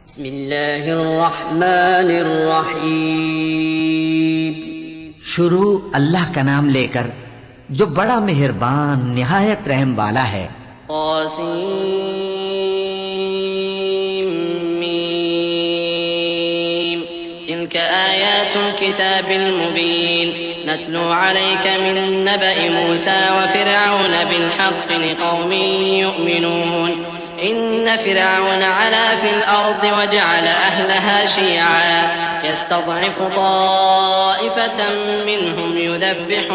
بسم اللہ الرحمن الرحیم۔ شروع اللہ کا نام لے کر جو بڑا مہربان نہایت رحم والا ہے۔ طاسیم تلك آیات الكتاب المبین نتلو علیک من نبأ موسى وفرعون بالحق لقوم یؤمنون إن فرعون علا في الأرض وجعل أهلها شيعا يستضعف طائفة منهم يذبح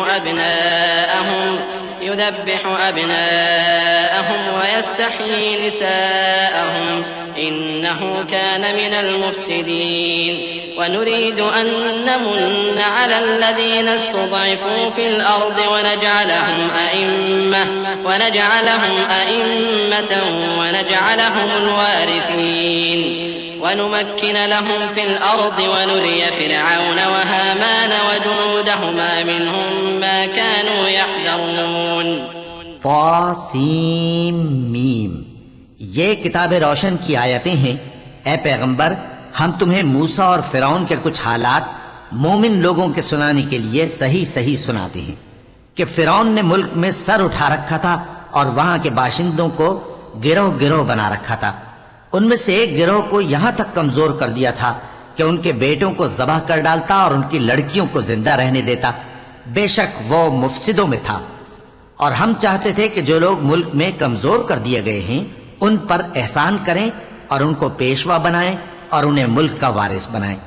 أبناءهم ويستحيي نساءهم إنه كان من المفسدين ونريد أن نمن على الذين استضعفوا في الأرض ونجعلهم أئمة ونجعلهم الوارثين ونمكن لهم في الأرض ونري فرعون وهامان وجنودهما منهم ما كانوا يحذرون۔ طاسیم میم، یہ کتاب روشن کی آیتیں ہیں۔ اے پیغمبر، ہم تمہیں موسیٰ اور فرعون کے کچھ حالات مومن لوگوں کے سنانے کے لیے صحیح صحیح سناتے ہیں کہ فرعون نے ملک میں سر اٹھا رکھا تھا اور وہاں کے باشندوں کو گروہ گروہ بنا رکھا تھا۔ ان میں سے ایک گروہ کو یہاں تک کمزور کر دیا تھا کہ ان کے بیٹوں کو ذبح کر ڈالتا اور ان کی لڑکیوں کو زندہ رہنے دیتا۔ بے شک وہ مفسدوں میں تھا۔ اور ہم چاہتے تھے کہ جو لوگ ملک میں کمزور کر دیے گئے ہیں ان پر احسان کریں اور ان کو پیشوا بنائیں اور انہیں ملک کا وارث بنائیں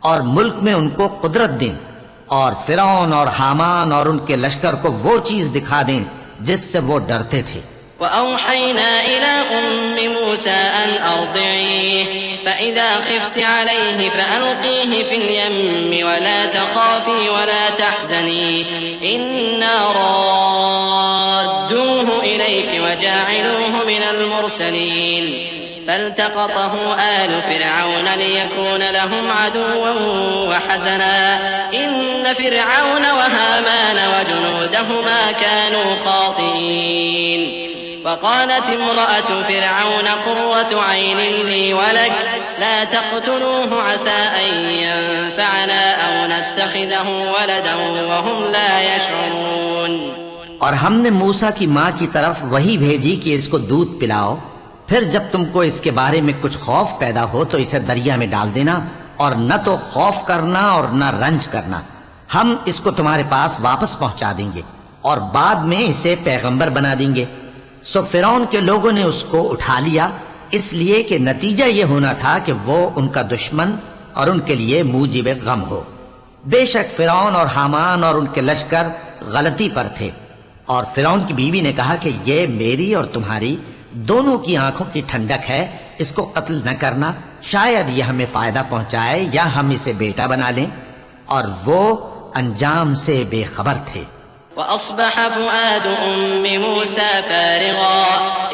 اور ملک میں ان کو قدرت دیں، اور فرعون اور حامان اور ان کے لشکر کو وہ چیز دکھا دیں جس سے وہ ڈرتے تھے۔ وأوحينا إلى أم موسى أن أرضعيه فإذا خفت عليه فألقيه في اليم ولا تخافي ولا تحزني إنا رادوه إليك وجاعلوه من المرسلين فالتقطه آل فرعون ليكون لهم عدوا وحزنا إن فرعون وهامان وجنودهما كانوا خاطئين وقالت امرأة فرعون قرة عين لي ولك لا تقتلوه عسى أن ينفعنا أو نتخذه ولدا وهم لا يشعرون۔ اور ہم نے موسیٰ کی ماں کی طرف وہی بھیجی کہ اس کو دودھ پلاؤ، پھر جب تم کو اس کے بارے میں کچھ خوف پیدا ہو تو اسے دریا میں ڈال دینا، اور نہ تو خوف کرنا اور نہ رنج کرنا، ہم اس کو تمہارے پاس واپس پہنچا دیں گے اور بعد میں اسے پیغمبر بنا دیں گے۔ سو فرعون کے لوگوں نے اس کو اٹھا لیا، اس لیے کہ نتیجہ یہ ہونا تھا کہ وہ ان کا دشمن اور ان کے لیے موجب غم ہو۔ بے شک فرعون اور حامان اور ان کے لشکر غلطی پر تھے۔ اور فرعون کی بیوی نے کہا کہ یہ میری اور تمہاری دونوں کی آنکھوں کی ٹھنڈک ہے، اس کو قتل نہ کرنا، شاید یہ ہمیں فائدہ پہنچائے یا ہم اسے بیٹا بنا لیں۔ اور وہ انجام سے بے خبر تھے۔ وأصبح فؤاد أم موسى فارغا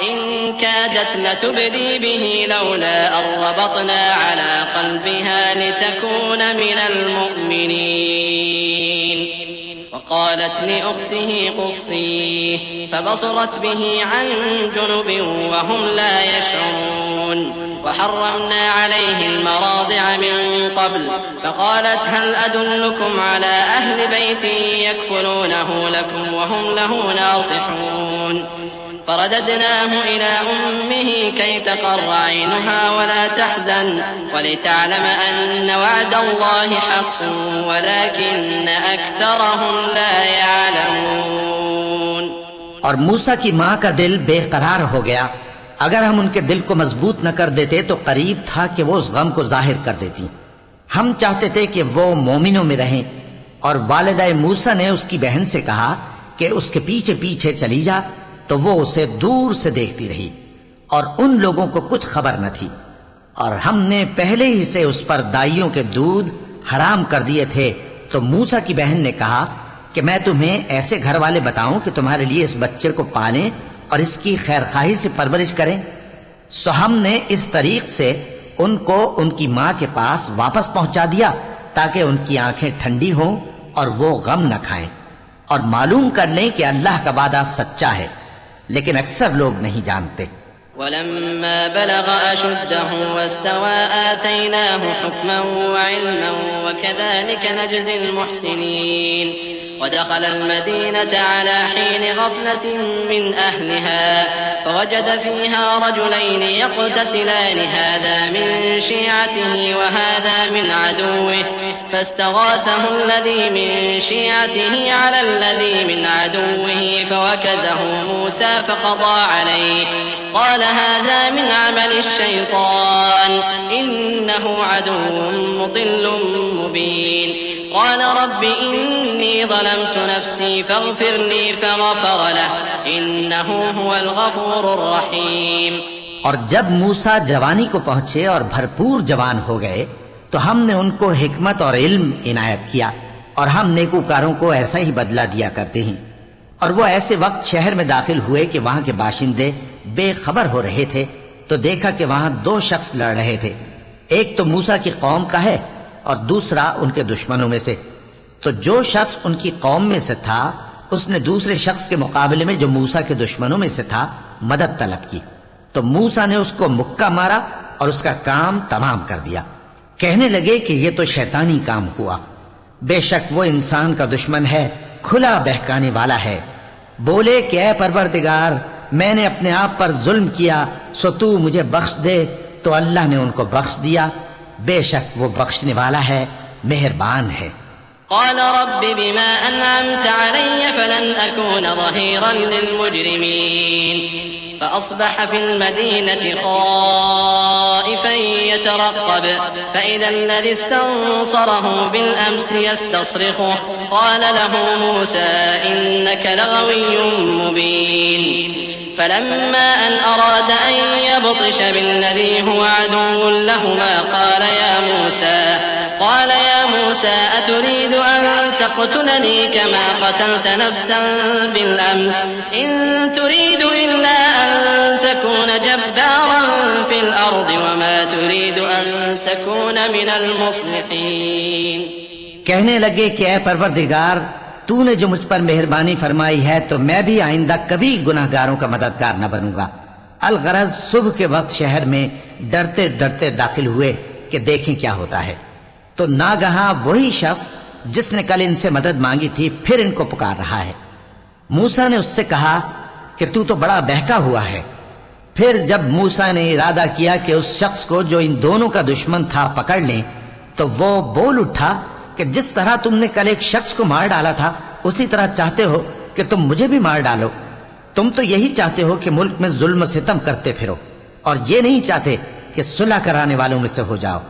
إن كادت لتبدي به لولا أن ربطنا على قلبها لتكون من المؤمنين وقالت لأخته قصيه فبصرت به عن جنب وهم لا يشعرون وحرمنا عليه المراضع من قبل فقالت هل أدلكم على أهل بيت يكفلونه لكم وهم له ناصحون فرددناه إلى أمه كي تقر عينها ولا تحزن ولتعلم أن وعد الله حق ولكن أكثرهم لا يعلمون۔ اور موسیٰ کی ماں کا دل بے قرار ہو گیا۔ اگر ہم ان کے دل کو مضبوط نہ کر دیتے تو قریب تھا کہ وہ اس غم کو ظاہر کر دیتی۔ ہم چاہتے تھے کہ وہ مومنوں میں رہیں، اور والدہ موسیٰ نے اس کی بہن سے کہا کہ اس کے پیچھے پیچھے چلی جا، تو وہ اسے دور سے دیکھتی رہی اور ان لوگوں کو کچھ خبر نہ تھی۔ اور ہم نے پہلے ہی سے اس پر دائیوں کے دودھ حرام کر دیے تھے۔ تو موسیٰ کی بہن نے کہا کہ میں تمہیں ایسے گھر والے بتاؤں کہ تمہارے لیے اس بچے کو پالیں اور اس کی خیر خواہی سے پرورش کریں۔ سو ہم نے اس طریق سے ان کو ان کی ماں کے پاس واپس پہنچا دیا تاکہ ان کی آنکھیں ٹھنڈی ہوں اور وہ غم نہ کھائیں، اور معلوم کر لیں کہ اللہ کا وعدہ سچا ہے، لیکن اکثر لوگ نہیں جانتے۔ ولما بلغ أشده واستوى آتيناه حكما وعلما وكذلك نجزي المحسنين ودخل المدينة على حين غفلة من أهلها فوجد فيها رجلين يقتتلان هذا من شيعته وهذا من عدوه فاستغاثه الذي من شيعته على الذي من عدوه فوكزه موسى فقضى عليه قال هذا من عمل الشيطان إنه عدو مضل مبين قال رب إني ظلمت نفسي فاغفر لي فغفر له إنه هو الغفور الرحيم۔ اور جب موسیٰ جوانی کو پہنچے اور بھرپور جوان ہو گئے تو ہم نے ان کو حکمت اور علم عنایت کیا، اور ہم نیکوکاروں کو ایسا ہی بدلہ دیا کرتے ہیں۔ اور وہ ایسے وقت شہر میں داخل ہوئے کہ وہاں کے باشندے بے خبر ہو رہے تھے تو دیکھا کہ وہاں دو شخص لڑ رہے تھے، ایک تو موسیٰ کی قوم کا ہے اور دوسرا ان کے دشمنوں میں سے۔ تو جو شخص ان کی قوم میں سے تھا اس نے دوسرے شخص کے مقابلے میں جو موسیٰ کے دشمنوں میں سے تھا مدد طلب کی، تو موسیٰ نے اس کو مکہ مارا اور اس کا کام تمام کر دیا۔ کہنے لگے کہ یہ تو شیطانی کام ہوا، بے شک وہ انسان کا دشمن ہے، کھلا بہکانے والا ہے۔ بولے کہ اے پروردگار، میں نے اپنے آپ پر ظلم کیا سو تو مجھے بخش دے، تو اللہ نے ان کو بخش دیا، بے شک وہ بخشنے والا ہے، مہربان ہے۔ قال رب بما أنعمت علي فلن أكون ظهيرا للمجرمين فأصبح في المدينة خائفا يترقب فإذا الذي استنصره بالأمس يستصرخه قال له موسى إنك لغوي مبين فلما أن أراد أن يبطش بالذي هو عدو لهما قال يا موسى أتريد أن تقتلني كما قتلت نفسا بالأمس إن تريد إلا أن تكون جبارا في الأرض وما تريد أن تكون من المصلحين۔ کہنے لگے کہ اے پروردگار، تو نے جو مجھ پر مہربانی فرمائی ہے تو میں بھی آئندہ کبھی گناہ گاروں کا مددگار نہ بنوں گا۔ الغرض صبح کے وقت شہر میں ڈرتے ڈرتے داخل ہوئے کہ دیکھیں کیا ہوتا ہے، تو ناگہاں وہی شخص جس نے کل ان سے مدد مانگی تھی پھر ان کو پکار رہا ہے۔ موسیٰ نے اس سے کہا کہ تو بڑا بہکا ہوا ہے۔ پھر جب موسیٰ نے ارادہ کیا کہ اس شخص کو جو ان دونوں کا دشمن تھا پکڑ لیں، تو وہ بول اٹھا کہ جس طرح تم نے کل ایک شخص کو مار ڈالا تھا اسی طرح چاہتے ہو کہ تم مجھے بھی مار ڈالو۔ تم تو یہی چاہتے ہو کہ ملک میں ظلم و ستم کرتے پھرو، اور یہ نہیں چاہتے کہ صلح کرانے والوں میں سے ہو جاؤ۔